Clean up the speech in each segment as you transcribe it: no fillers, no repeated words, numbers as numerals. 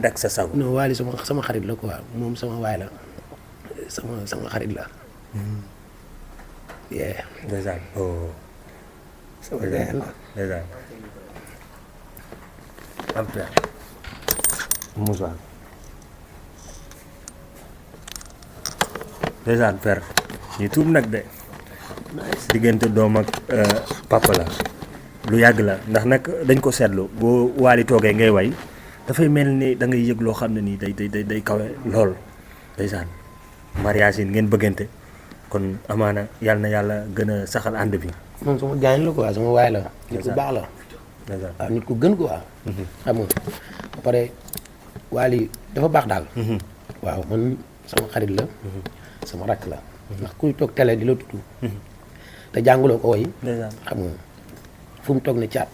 dak sa sago. non Wally sama xarit la quoi moom sama waay la sama xarit la. ndeysaan oh. sama gars la ndeysaan. am père. Moussa. ndeysaan père. ñu tuub nag de. diggante doom ak papa la. lu yàgg la ndax nag dañ ko seetlu boo Wally toogee ngay way dafay mel ni da ngay yëg loo xam ne nii day kawe lool ndeysaan mariage yi ngeen bëggante kon amaana yàlla na yàlla gën a saxal ànd bi. moom sama gaañ la quoi sama waay la. nit ku baax la. waaw nit ku gën quoi. xam nga ba pare Wally dafa baax daal. waaw man sama xarit la. sama rakk la. ndax kuy toog télé di la tudd. te jàngaloo ko woy. xam nga fu mu toog ne caat.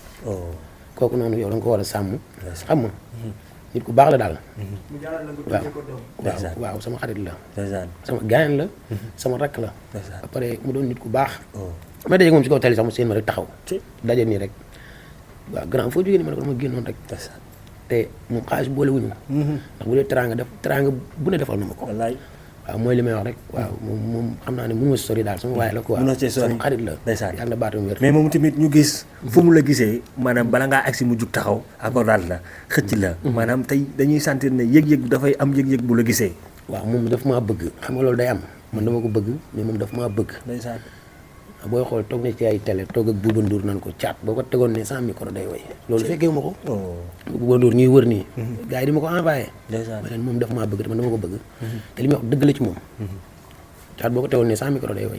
kooku noonu yow da nga ko war a sàmm. xam nga nit ku baax la daal. waaw sama xarit la. sama gaañ la. sama rakk la. ba pare mu doon nit ku baax. ma daje moom si kaw télé sax mu seen ma rek taxaw. daje nii rek waaw grand foo jógee nii ma ne ko dama génnoon rek. te moom xaalis boole wuñu. ndax bu dee teraanga bu ne defal na ma ko. waaw mooy li may wax rek waaw moom xam naa ne mënu ma si sori daal sama waay la quoi. sama xarit la. yàlla na baatam wér. mais moom tamit ñu gis fu mu la gisee maanaam bala ngaa agsi mu jug taxaw abordaat la xëcc la. maanaam tey dañuy sentir ne yëg-yëg dafay am yëg-yëg bu la gisee. waaw moom daf maa bëgg xam nga loolu day am man dama ko bëgg mais moom daf maa bëgg. ndeysaan. booy xool toog na ci ay télé toog ak Bouba Ndour nan ko caat boo ko tegoon ne sans micro day woy loolu fekkee ma ko. Bouba Ndour ñuy wër nii. gars yi di ma ko envoyé. ma leen moom daf maa bëgg te man dama ko bëgg. te li muy wax dëgg la ci moom. caat boo ko tegoon ne sans micro day woy.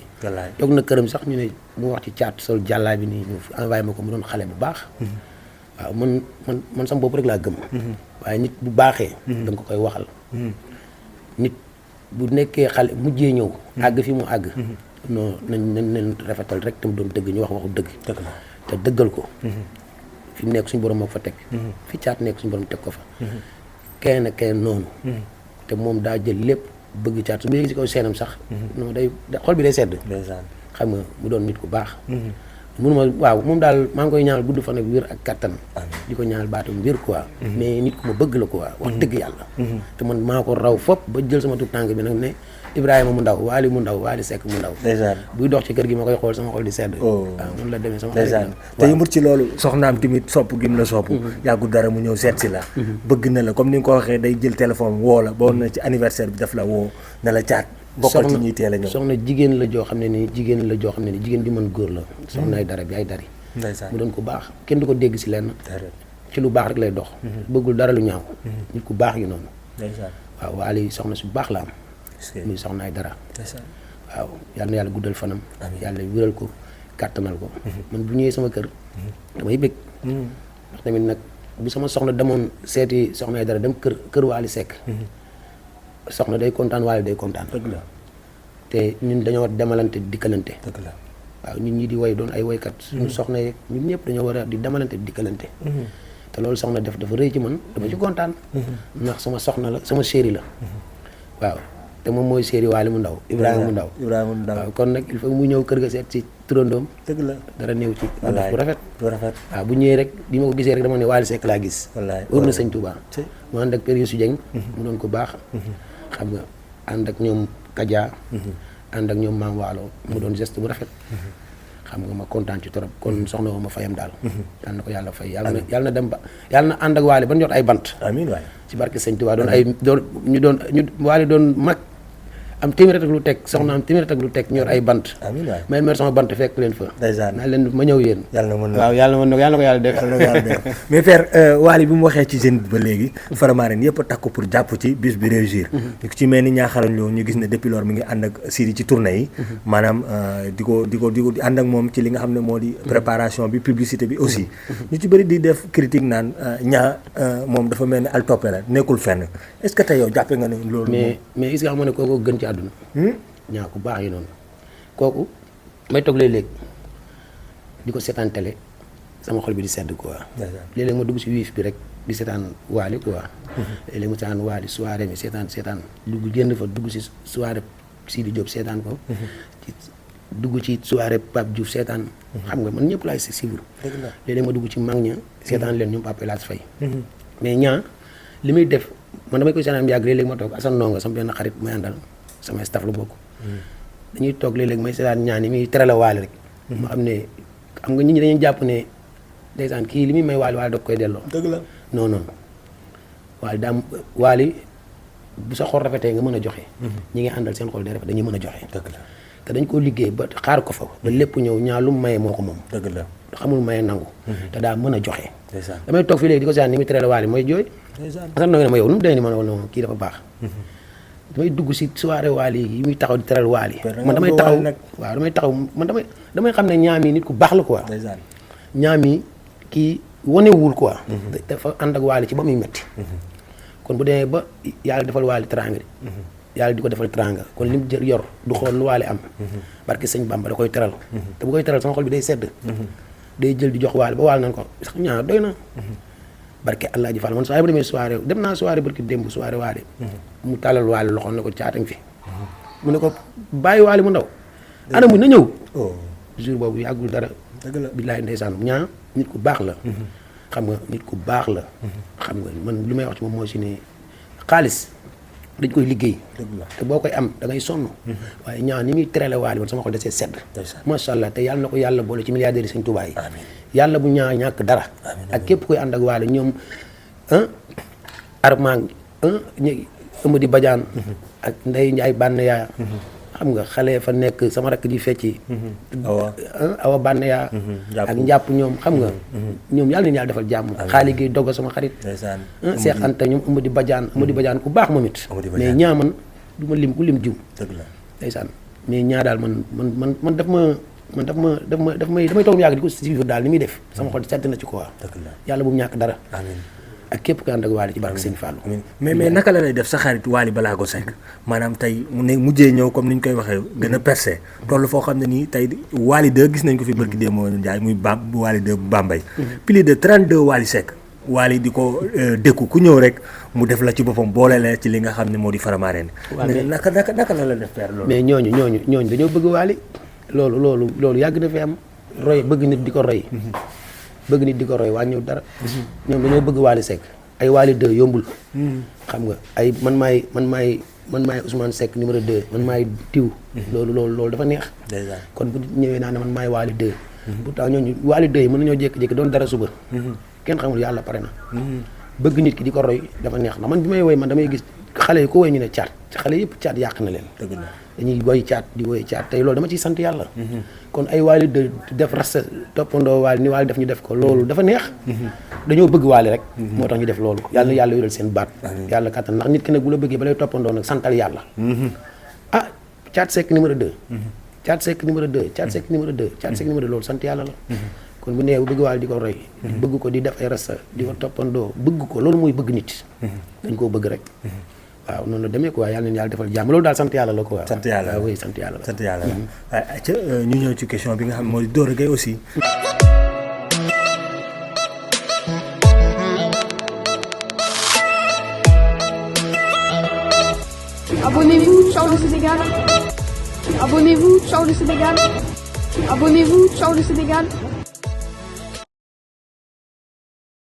toog na këram sax ñu ne mu wax ci caat sol jàllaa bi nii ñu envoyé ma ko mu doon xale bu baax. waaw man sama bopp rek laa gëm. waaye nit bu baaxee. da nga ko koy waxal. nit bu nekkee xale mujjee ñëw. àgg fi mu àgg. non nañ rafetal rek te mu doon dëgg ñu wax waxu dëgg. te dëggal ko. fi mu nekk suñu borom moo ko fa teg. fi caat nekk suñu borom teg ko fa. kenn noonu. te moom daa jël lépp bëgg caat su ma yëg si kaw seenam sax. non day xol bi day sedd. xam nga mu doon nit ku baax. munuma waaw moom daal maa ngi koy ñaanal gudd fan ak wér ak kattan. di ko ñaanal baatam wér quoi. mais nit ku ma bëgg la quoi. wax dëgg yàlla. te man maa ko raw fop ba jël sama tuut tànk bi nag ne. Ibrahima mu ndaw Wally mu ndaw Wally Seck mu ndaw. buy dox ci kër gi ma koy xool sama xol di sedd. waaw noonu la demee sama xol. te yëmut ci loolu soxnaam tamit sopp gi mu la sopp. yàggul dara mu ñëw seet si la. bëgg na la comme ni nga ko waxee day jël téléphone woo la boo na ci anniversaire bi daf la woo na la caat. bokkal ci ñuy teel a ñëw soxna jigéen la joo xam ne nii jigéen ju mën góor la. soxna ay dara bi ay dari. mu doon ko baax kenn du ko dégg si lenn. ci lu baax rek lay dox. bëggul dara lu ñaaw. nit ku baax gi noonu. waaw Wally soxna su baax la am. muy soxna ay dara. waaw yal na yàlla guddal fanam. yàlla wéral ko kàttanal ko. man bu ñëwee sama kër. damay bëgg. ndax tamit nag bu sama soxna demoon seeti soxna ay dara dem kër Wally Seck. soxna day kontaan Wally day kontaan. dëgg la te ñun dañoo war demalante dikkalante. dëgg la waaw ñun ñi di woy doon ay woykat. suñu soxna yeeg ñun ñëpp dañoo war a di demalante dikkalante. te loolu soxna dafa rëy ci man dama ci kontaan. ndax sama soxna la sama chéri la. waaw. te moom mooy séeri Wally mu ndaw Ibrahima mu ndaw waaw kon nag il faut mu ñëw kër ga seet ci turandoom. dëgg la dara néew ci. wallaay bu rafet waaw bu ñëwee rek bi ma ko gisee rek dama ne Wally Seck laa gis. wóor na sëñ Touba. mu ànd ak Période su Dieng. mu doon ko baax. xam nga ànd ak ñoom Kaja. ànd ak ñoom Maam Waalo mu doon geste bu rafet. xam nga ma kontaan ci trop kon soxna woo ma fayam daal. yal na ko yàlla fay yàlla na dem ba yàlla na ànd ak Wally ba ñu jot ay bant. amiin waay ci barke sëñ Touba ñu Wally doon mag. am téeméer ak lu teg soxna am téeméer ak lu teg ñor ay bant. amiin waay may mer sama bant fekk leen fa. ndeysaan naa leen ma ñëw yéen. yàlla na mën na waaw yàlla na ko yàlla def. mais père Wally bi mu waxee ci jeune bi ba léegi. Faramareen yëpp a takku pour jàpp ci bis bi réussir. ñu ci mel ni ñaaxarañ loo ñu gis ne depuis lors mi ngi ànd ak Sidy ci tournée yi. maanaam di ànd ak moom ci li nga xam ne moo di préparation bi publicité bi aussi. ñu ci bëri di def critique naan ñaa moom dafa mel ni al toppe la nekkul fenn est-ce que tey yow jàppe nga ne loolu. mais est-ce que xam nga ne kooku gën ci àdduna. ñaa ku baax yi noonu kooku may toog léeg-léeg di ko seetaan télé sama xol bi di sedd quoi. léeg-léeg ma dugg si wiif bi rek di seetaan Wally quoi. léeg-léeg ma seetaan Wally soirée mi seetaan dugg génn fa dugg si soirée Sidi Diop seetaan ko. dugg ci soirée Pape Diouf seetaan. xam nga man ñëpp laay si suivre. léeg-léeg ma dugg ci mag ña seetaan leen ñoom Pape Laas Faye. mais ñaa li muy def man damay koy seetaan yàgg léeg-léeg ma toog Assane Ndonga sama benn xarit may àndal samay staff la bokk dañuy toog léeg-léeg may seetaan ñaan yi muy terale waale rek ma xam ne xam nga nit ñi dañuy jàpp ne ndeysaan kii li muy may waali waali da koy delloo dëgg la non non waali daam waali bu sa xol rafetee nga mën a joxe ñi ngi àndal seen xol day rafet dañuy mën a joxe dëgg la te dañ ko liggéey ba xaar ko fa ba lépp ñëw ñaar lu mu maye moo ko moom dëgg la xamul maye nangu te daa mën a joxe ndeysaan damay toog fii léegi di ko seetaan ni muy terale waali mooy jooy ndeysaan Assane Ndonga ne ma yow nu mu dee ni ma ne non kii dafa baax damay dugg si soirée waali yi muy taxaw di teral waali man damay taxaw waaw damay taxaw man damay xam ne ñaam yi nit ku baax la quoi ndeysaan ñaam yi kii wanewul quoi dafa ànd ak waali ci ba muy metti kon bu demee ba yàlla defal waali teranga yàlla di ko defal teranga kon li mu jël yor du xool lu waali am barke sëñ Bamba da koy teral te bu koy teral sama xol bi day sedd day jël di jox waali ba waali nan ko sax ñaar doy na barke Allah ji Fall man saa bu demee soirée dem naa soirée barki démb soirée waale mu tàllal waale loxoon ne ko caataŋ fi mu ne ko bàyyi waale mu ndaw ana mu na ñëw jour boobu yàggul dara dëgg la billaay ndeysaan ñaa nit ku baax la xam nga nit ku baax la xam nga man li may wax ci moom mooy si ne xaalis dañ koy liggéey dëgg la te boo koy am da ngay sonn waaye ñaa ni muy terale waale man sama xol desee sedd macha allah te yàlla na ko yàlla boole ci milliardaires yi Sëñ Tuubaa yi yàlla bu ñaa ñàkk dara ak képp koy ànd ak waale ñoom armang Amady Badiane ak Ndeye Ndiaye bànn yaa xam nga xale fa nekk sama rakk di fecci awa bànn yaa ak njàpp ñoom xam nga ñoom yàlla nañu yàlla defal jàmm xaali gi dogga sama xarit Cheikh Anta ñoom Amady Badiane ku baax moom it mais ñaa man du ma lim ku lim jiw ndeysaan mais ñaa daal man daf may toog mu yàgg di ko suivre daal ni muy def sama xol sedd na ci quoi yàlla bu mu ñàkk dara ak képp ku ànd ak Waly ci barke Sëñ Fallou mais naka la lay def sa xarit Waly Balago Seck maanaam tey mu ne mujjee ñëw comme ni ñu koy waxee gën a percé toll foo xam ne nii tey Waly 2 gis nañ ko fi barki démb Ndiaye muy Waly 2 bu Bambey plus de 32 Waly Seck Waly di ko dékku ku ñëw rek mu def la ci boppam boole la ci li nga xam ne moo di Faramareen naka la la def père loolu mais ñooñu dañoo bëgg Waly loolu yàgg na fi am roy bëgg nit di ko roy bëgg nit di ko roy wàññiwul dara ñoom dañoo bëgg Waly Seck ay Waly 2 yombul xam nga ay man maay Ousmane Seck numéro 2 man maay tiw loolu dafa neex kon bu ñëwee naa ne man maay Waly 2 pourtant ñooñu Waly 2 yi mën nañoo jékki-jékki doon dara suba kenn xamul yàlla pare na bëgg nit ki di ko roy dafa neex na man bi may woy man damay gis xale yi ko woy ñu ne caat ci xale yëpp caat yàq na leen dañuy woy caat di woy caat tey loolu dama ciy sant yàlla kon ay Waly de def rasta toppandoo Waly ni Waly def ñu def ko loolu dafa neex dañoo bëgg Waly rek moo tax ñu def loolu yàlla na yàlla yoral seen baat yàlla kattan ndax nit ki nag bu la bëggee ba lay toppandoo nag santal yàlla caat Seck numéro 2 caat Seck numéro 2 caat Seck numéro 2 caat Seck numéro 2 loolu sant yàlla la kon bu nee bu bëgg Waly di ko roy bëgg ko di def ay rasta di ko toppandoo bëgg ko loolu mooy bëgg nit dañ koo bëgg rek waaw noonu la demee quoi yàlla na yàlla defal jàmm loolu daal sant yàlla la quoi. sant yàlla waaw oui sant yàlla la. sant yàlla la waaye ca ñu ñëw ci question bi nga xam ne moo di Doro Gueye aussi. Abonnez-vous, ciao le Sénégal. Abonnez-vous, ciao le Sénégal. Abonnez-vous, ciao le Sénégal.